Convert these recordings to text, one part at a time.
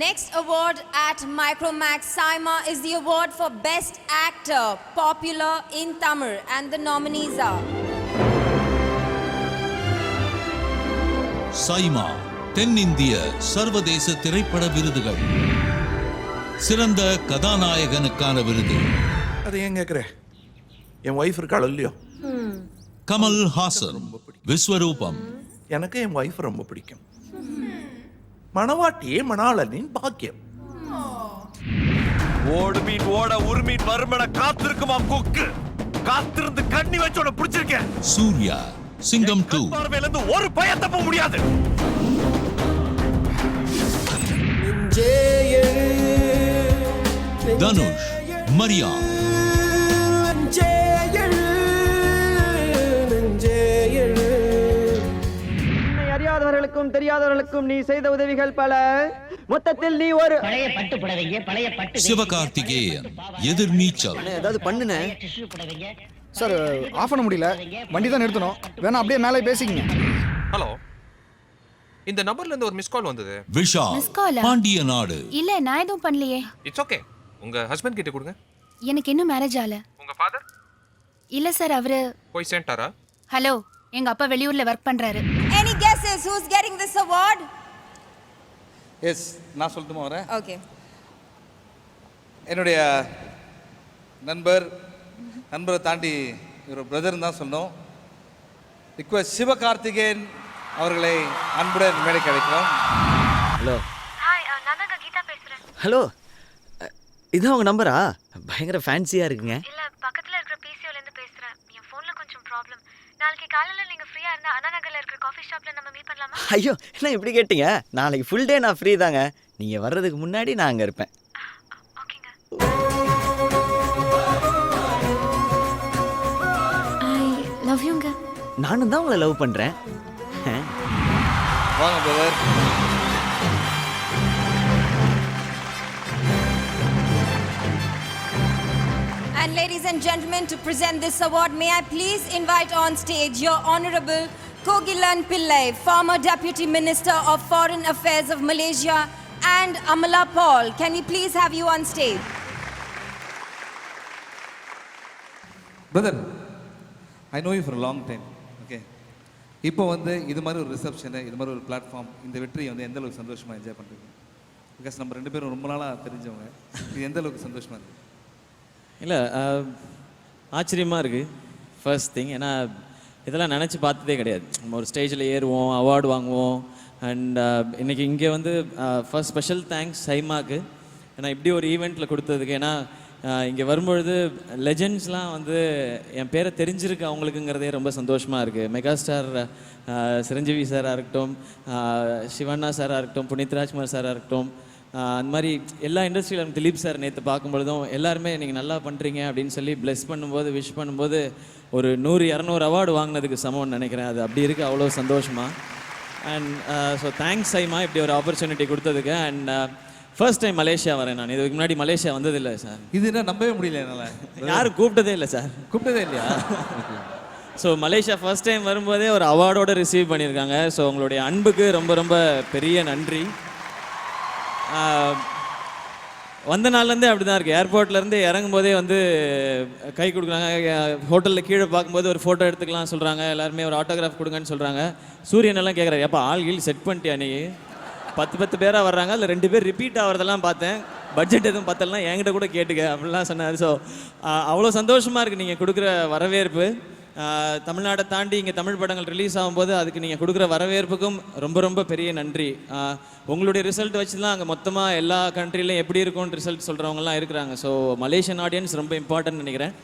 next award at Micromax Saima is the award for Best Actor, Popular in Tamil, and the nominees are SIMA தென்னிந்திய சர்வதேச திரைப்பட விருதுகள். சிறந்த கதாநாயகனுக்கான விருது அது ஏன் கேட்குற? என் ஒய்ஃப் இருக்காள் இல்லையோ, கமல் ஹாசன் விஸ்வரூபம். எனக்கு என் ஒய்ஃப் ரொம்ப பிடிக்கும். மணவாட்டியே மணாளனின் பாக்கியம். ஓடு மீன் ஓட ஒரு மீன் வருமன காத்திருக்குமா கொக்கு, காத்திருந்து கண்ணி வச்சோட பிடிச்சிருக்கேன். சூர்யா சிங்கம் 2. பார்வையில இருந்து ஒரு பயம் தப்ப முடியாது. தனுஷ் மரியா. அறியாதவர்களுக்கும் தெரியாதவர்களுக்கும் நீ செய்த உதவிகள் பல. மொத்தத்தில் நீ ஒரு பழைய பட்டு புடவைங்க, பழைய பட்டு சிவகார்த்திகேயன் எதிர்நீச்சல். ஏதாவது பண்ணுனே டிஷ்யூ புடவைங்க. சார் ஆஃப் பண்ண முடியல, வண்டி தான் நிறுத்தணும், வேணா அப்படியே மேலே பேசிக்கிங்க. ஹலோ, இந்த நம்பர்ல இருந்து ஒரு மிஸ் கால் வந்தது. விஷால் பாண்டிய நாடு. இல்ல நான் எதுவும் பண்ணலையே. இட்ஸ் ஓகே, உங்க ஹஸ்பண்ட் கிட்ட கொடுங்க. எனக்கு இன்னும் மேரேஜ் ஆகல. உங்க ஃாதர்? இல்ல சார், அவரு போய் சேர்ந்தாரா? ஹலோ, எங்க அப்பா வெளியூர்ல ஒர்க் பண்றாரு. Any guesses who's getting this award? Yes, நான் சொல்லட்டுமா வரேன்? Okay. என்னுடைய நண்பரை தாண்டி ஒரு பிரதர் தான் சொன்னோம். ரிக்வெஸ்ட் சிவகார்த்திகேயன் அவர்களை அன்புடன் மேடைக்கு அழைக்கிறோம். ஹலோ. ஹாய், நான் தான் கீதா பேசுறேன். ஹலோ, இதான் உங்க நம்பரா? பயங்கர ஃபேன்சியா இருக்குங்க. இல்ல, பக்கத்துல இருக்கிற பிசிஓல இருந்து பேசுறேன். என் போன்ல கொஞ்சம் ப்ராப்ளம். நாளைக்கு காலையில நீங்க ஃப்ரீயா இருந்தா அண்ணா நகர்ல இருக்கிற காஃபி ஷாப்ல நம்ம மீட் பண்ணலாமா? ஐயோ, என்ன இப்படி கேட்டீங்க? நாளைக்கு ஃபுல் டே நான் ஃப்ரீ தாங்க. நீங்க வர்றதுக்கு முன்னாடி நான் அங்க இருப்பேன். ஓகேங்க. ஐ லவ் யூங்க. நானும் தான் உங்களை லவ் பண்றேன். வாங்க brother. And ladies and gentlemen, to present this award, may I please invite on stage your Honorable Kogilan Pillai, former Deputy Minister of Foreign Affairs of Malaysia, and Amala Paul. Can we please have you on stage? Brother, I know you for long time. Okay, இப்போ வந்து இது மாதிரி ஒரு reception, இது மாதிரி ஒரு platform, இந்த வெற்றியை வந்து எந்த அளவுக்கு சந்தோஷமாக என்ஜாய் பண்ணுறீங்க? பிகாஸ் நம்ம 2 பேரும் ரொம்ப நாளாக தெரிஞ்சவங்க. இது எந்த அளவுக்கு சந்தோஷமாக இருக்குது? இல்லை, ஆச்சரியமாக இருக்குது ஃபர்ஸ்ட் திங். ஏன்னா இதெல்லாம் நினச்சி பார்த்ததே கிடையாது. நம்ம ஒரு ஸ்டேஜில் ஏறுவோம், அவார்டு வாங்குவோம். அண்ட் இன்றைக்கி இங்கே வந்து ஃபர்ஸ்ட் ஸ்பெஷல் தேங்க்ஸ் சைமாக்கு, ஏன்னா இப்படி ஒரு ஈவெண்ட்டில் கொடுத்ததுக்கு. ஏன்னா இங்கே வரும்பொழுது லெஜெண்ட்ஸ்லாம் வந்து என் பேரை தெரிஞ்சிருக்கு அவங்களுக்குங்கிறதே ரொம்ப சந்தோஷமாக இருக்குது. மெகாஸ்டார் சிரஞ்சீவி சாராக இருக்கட்டும், சிவண்ணா சாராக இருக்கட்டும், புனித் ராஜ்குமார் சாராக இருக்கட்டும், அந்த மாதிரி எல்லா இண்டஸ்ட்ரியிலும் திலீப் சார் நேற்று பார்க்கும்பொழுதும் எல்லாருமே நீங்கள் நல்லா பண்ணுறீங்க அப்படின்னு சொல்லி ப்ளெஸ் பண்ணும்போது, விஷ் பண்ணும்போது ஒரு 100-200 அவார்டு வாங்கினதுக்கு சமம்னு நினைக்கிறேன். அது அப்படி இருக்குது, அவ்வளோ சந்தோஷமாக. அண்ட் ஸோ தேங்க்ஸ் சைமா இப்படி ஒரு ஆப்பர்ச்சுனிட்டி கொடுத்ததுக்கு. அண்ட் ஃபர்ஸ்ட் டைம் மலேசியா வரேன் நான். இதுக்கு முன்னாடி மலேசியா வந்ததில்லை சார். இது என்ன நம்பவே முடியல என்னால். யாரும் கூப்பிட்டதே இல்லை சார். கூப்பிட்டதே இல்லையா? ஸோ மலேசியா ஃபர்ஸ்ட் டைம் வரும்போதே ஒரு அவார்டோடு ரிசீவ் பண்ணியிருக்காங்க. ஸோ உங்களுடைய அன்புக்கு ரொம்ப ரொம்ப பெரிய நன்றி. வந்த நாள்லேருந்தே அப்படி தான் இருக்குது. ஏர்போர்ட்லேருந்து இறங்கும் போதே வந்து கை கொடுக்குறாங்க. ஹோட்டலில் கீழே பார்க்கும்போது ஒரு ஃபோட்டோ எடுத்துக்கலாம் சொல்கிறாங்க. எல்லாருமே ஒரு ஆட்டோகிராஃப் கொடுங்கன்னு சொல்கிறாங்க. சூரியன் எல்லாம் கேட்குறாரு, எப்போ ஆள் கீழ் செட் பண்ணிட்டியா நீ? 10 பேராக வர்றாங்க, அதில் 2 பேர் ரிப்பீட் ஆகிறதெல்லாம் பார்த்தேன். பட்ஜெட் எதுவும் பார்த்தலாம் என்கிட்ட கூட கேட்டுக்க அப்படிலாம் சொன்னார். ஸோ அவ்வளோ சந்தோஷமாக இருக்குது நீங்கள் கொடுக்குற வரவேற்பு. தமிழ்நாட்டை தாண்டி இங்கே தமிழ் படங்கள் ரிலீஸ் ஆகும்போது அதுக்கு நீங்கள் கொடுக்குற வரவேற்புக்கும் ரொம்ப ரொம்ப பெரிய நன்றி. உங்களுடைய ரிசல்ட் வச்சு தான் அங்கே மொத்தமாக எல்லா கண்ட்ரிலையும் எப்படி இருக்கும்னு ரிசல்ட் சொல்கிறவங்கலாம் இருக்கிறாங்க. ஸோ மலேசியன் ஆடியன்ஸ் ரொம்ப இம்பார்ட்டன்ட் நினைக்கிறேன்.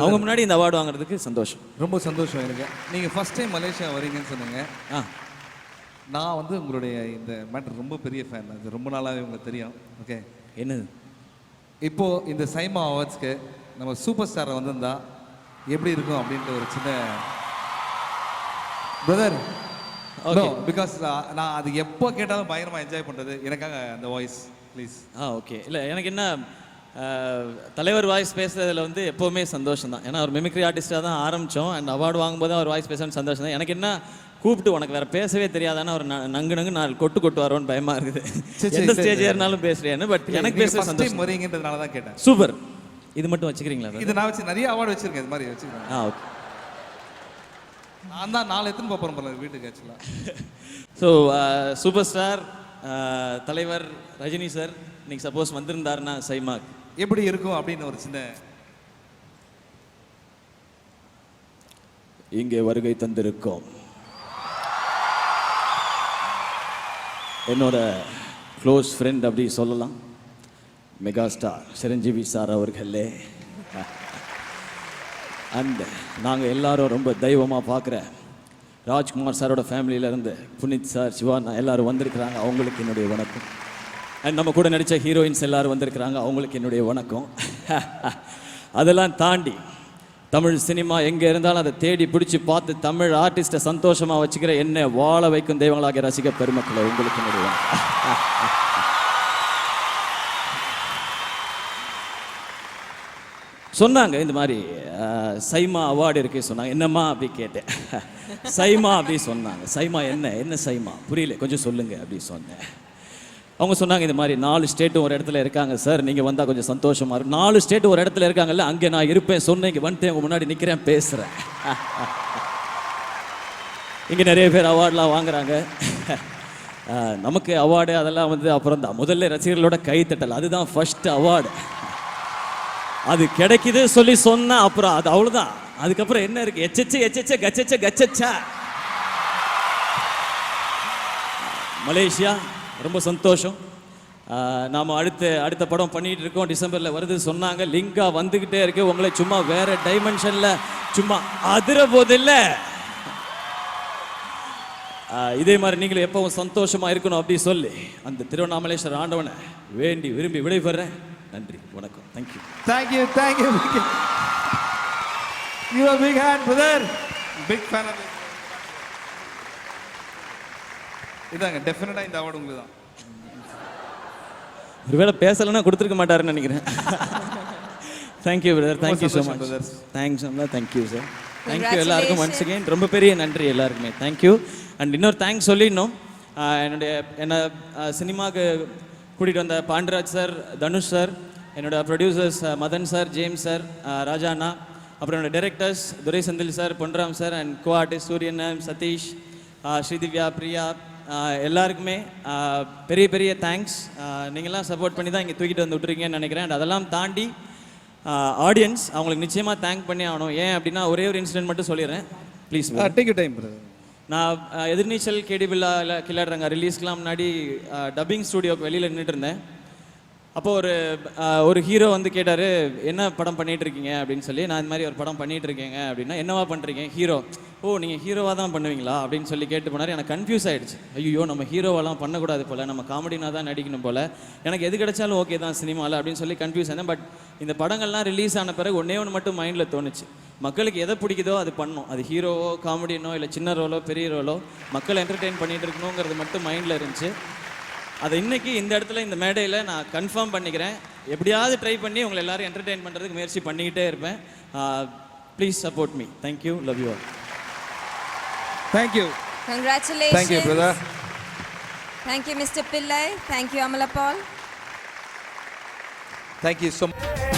அவங்க முன்னாடி இந்த அவார்டு வாங்குறதுக்கு சந்தோஷம், ரொம்ப சந்தோஷம் எனக்கு. நீங்கள் ஃபஸ்ட் டைம் மலேசியா வரீங்கன்னு சொன்னீங்க. நான் வந்து உங்களுடைய இந்த மேட்டர் ரொம்ப பெரிய ஃபேன். அது ரொம்ப நாளாகவே உங்களுக்கு தெரியும். ஓகே, என்னது இப்போது இந்த சைமா அவார்ட்ஸ்க்கு நம்ம சூப்பர் ஸ்டாரை வந்திருந்தா எப்படி இருக்கும் அப்படின்ற ஒரு சின்ன பிரதர். பிகாஸ் நான் அது எப்போ கேட்டாலும் பயங்கரமாக என்ஜாய் பண்ணுறது எனக்காக அந்த வாய்ஸ் ப்ளீஸ். ஓகே. இல்லை, எனக்கு என்ன தலைவர் வாய்ஸ் பேசுறதுல வந்து எப்போவுமே சந்தோஷம் தான். ஏன்னா ஒரு மிமிக்ரி ஆர்டிஸ்டாக தான் ஆரம்பித்தோம். அண்ட் அவார்டு வாங்கும்போது அவர் வாய்ஸ் பேசணும்னு சந்தோஷம் தான். எனக்கு என்ன கூப்பிட்டு உனக்கு வேறு பேசவே தெரியாதானே ஒரு நங்கு நாலு கொட்டு வரோன்னு பயமாக இருக்குது. எந்த ஸ்டேஜ் ஏறினாலும் பேசுகிறேன்னு. பட் எனக்கு பேச சந்தோஷம் வரீங்கன்றதுனால தான் கேட்டேன். சூப்பர். இது மட்டும் வச்சுக்கிறீங்களா? இது நான் வச்சு நிறைய அவார்டு வச்சிருக்கேன். இது மாதிரி வச்சுருக்கேன். ஓகே. நான் தான் 4 எத்தனை போகிறேன் போல வீட்டுக்கு ஆக்சுவலாக. ஸோ சூப்பர் ஸ்டார் தலைவர் ரஜினி சார் இன்னைக்கு சப்போஸ் வந்திருந்தாருன்னா சைமாக் எப்படி இருக்கும் அப்படின்னு ஒரு சின்ன இங்கே வருகை தந்திருக்கோம் என்னோட க்ளோஸ் ஃப்ரெண்ட் அப்படி சொல்லலாம், மெகா ஸ்டார் சிரஞ்சீவி சார் அவர்களே. அண்ட் நாங்கள் எல்லாரும் ரொம்ப தெய்வமாக பார்க்குற ராஜ்குமார் சாரோட ஃபேமிலியிலேருந்து புனித் சார், சிவானா எல்லாரும் வந்திருக்கிறாங்க. அவங்களுக்கு என்னுடைய வணக்கம். அண்ட் நம்ம கூட நடித்த ஹீரோயின்ஸ் எல்லாரும் வந்திருக்கிறாங்க. அவங்களுக்கு என்னுடைய வணக்கம். அதெல்லாம் தாண்டி தமிழ் சினிமா எங்கே இருந்தாலும் அதை தேடி பிடிச்சி பார்த்து தமிழ் ஆர்டிஸ்ட்டை சந்தோஷமாக வச்சுக்கிற என்ன வாழ வைக்கும் தெய்வங்களாகிய ரசிக பெருமக்களை உங்களுக்கு என்னுடைய வணக்கம். சொன்னாங்க இந்த மாதிரி சைமா அவார்டு இருக்கு சொன்னாங்க. என்னம்மா அப்படி கேட்டேன். சைமா அப்படி சொன்னாங்க. சைமா என்ன சைமா புரியல, கொஞ்சம் சொல்லுங்க அப்படி சொன்னேன். அவங்க சொன்னாங்க இந்த மாதிரி 4 ஸ்டேட்டும் ஒரு இடத்துல இருக்காங்க சார், நீங்கள் வந்தால் கொஞ்சம் சந்தோஷமாக இருக்கும். 4 ஸ்டேட்டும் ஒரு இடத்துல இருக்காங்கல்ல, அங்கே நான் இருப்பேன் சொன்னேன். இங்கே வந்துட்டு உங்கள் முன்னாடி நிற்கிறேன் பேசுகிறேன். இங்கே நிறைய பேர் அவார்டெலாம் வாங்குறாங்க. நமக்கு அவார்டு அதெல்லாம் வந்து அப்புறம் தான். முதல்ல ரசிகர்களோட கைத்தட்டல், அதுதான் ஃபர்ஸ்ட் அவார்டு. அது கிடைக்குது சொல்லி சொன்னால் அப்புறம் அது அவ்வளோதான். அதுக்கப்புறம் என்ன இருக்குது? எச்சச்ச கச்சச்சா. மலேசியா ரொம்ப சந்தோஷம். நாம் அடுத்த படம் பண்ணிகிட்டு இருக்கோம். டிசம்பரில் வருது சொன்னாங்க. லிங்காக வந்துக்கிட்டே இருக்கு. உங்களை சும்மா வேறு டைமென்ஷனில் சும்மா அதிர போதில்லை. இதே மாதிரி நீங்களும் எப்பவும் சந்தோஷமாக இருக்கணும் அப்படி சொல்லி அந்த திருவண்ணாமலேஸ்வரர் ஆண்டவனை வேண்டி விரும்பி விடைபெறேன். நன்றி, வணக்கம். Thank you. You a big hand, brother. Big fan of it. இதாங்க டெஃபினட்டா இந்த அவார்டு உங்களுக்கு தான். ஒருவேளை பேசலைன்னா கொடுத்துருக்க மாட்டாருன்னு நினைக்கிறேன். Thank you brother. Thank you so much. Thanks thank you sir. Thank you எல்லாருக்கும் ஒன்ஸ் அகெயின் ரொம்ப பெரிய நன்றி எல்லாருக்குமே. தேங்க்யூ. அண்ட் இன்னொரு தேங்க்ஸ் சொல்லிடணும். என்ன சினிமாவுக்கு கூட்டிகிட்டு வந்த பாண்டராஜ் சார், தனுஷ் சார், என்னோட producers Madhan sir, James sir, Raja அண்ணா, அப்புறம் என்னோட directors Durai Senthil sir, Ponram sir, and co artist Sooriyan, Sathish, Sri Divya, Priya, எல்லாருக்குமே பெரிய தேங்க்ஸ். நீங்களாம் சப்போர்ட் பண்ணி தான் இங்கே தூக்கிட்டு வந்து விட்டுருக்கீங்கன்னு நினைக்கிறேன். அண்ட் அதெல்லாம் தாண்டி ஆடியன்ஸ் அவங்களுக்கு நிச்சயமாக தேங்க் பண்ணி ஆகணும். ஏன் அப்படின்னா ஒரே ஒரு இன்சிடென்ட் மட்டும் சொல்லிடுறேன் please. Take you time brother. நான் எதிர்நீச்சல் கேடி பில்லா கில்லாடுறாங்க ரிலீஸ்க்கெலாம் முன்னாடி டப்பிங் ஸ்டூடியோக்கு வெளியில் நின்றுட்டு இருந்தேன். அப்போது ஒரு ஹீரோ வந்து கேட்டார், என்ன படம் பண்ணிகிட்டு இருக்கீங்க அப்படின்னு சொல்லி. நான் இந்த மாதிரி ஒரு படம் பண்ணிகிட்டு இருக்கேங்க அப்படின்னா, என்னவா பண்ணுறீங்க? ஹீரோ. ஓ, நீங்கள் ஹீரோவாக தான் பண்ணுவீங்களா அப்படின்னு சொல்லி கேட்டு போனார். எனக்கு கன்ஃபியூஸ் ஆகிடுச்சு. ஐயோ, நம்ம ஹீரோவெல்லாம் பண்ணக்கூடாது போல், நம்ம காமெடினா தான் நடிக்கணும் போல், எனக்கு எது கிடைச்சாலும் ஓகே தான் சினிமாவில் அப்படின்னு சொல்லி கன்ஃபியூஸ் ஆனேன். பட் இந்த படங்கள்லாம் ரிலீஸ் ஆன பிறகு ஒன்றே ஒன்று மட்டும் மைண்டில் தோணுச்சு. மக்களுக்கு எதை பிடிக்குதோ அது பண்ணணும். அது ஹீரோவோ காமெடினோ இல்லை சின்ன ரோலோ பெரிய ரோலோ, மக்களை என்டர்டெயின் பண்ணிகிட்டு இருக்கணுங்கிறது மட்டும் மைண்டில் இருந்துச்சு. அதை இன்றைக்கி இந்த இடத்துல இந்த மேடையில் நான் கன்ஃபார்ம் பண்ணிக்கிறேன். எப்படியாவது ட்ரை பண்ணி உங்களை எல்லாரும் என்டர்டெயின் பண்ணுறதுக்கு முயற்சி பண்ணிக்கிட்டே இருப்பேன். Please support me. Thank you. Love you all. Thank you. Congratulations. Thank you, brother. Thank you, Mr. Pillai. Thank you, Amala Paul. Thank you so much.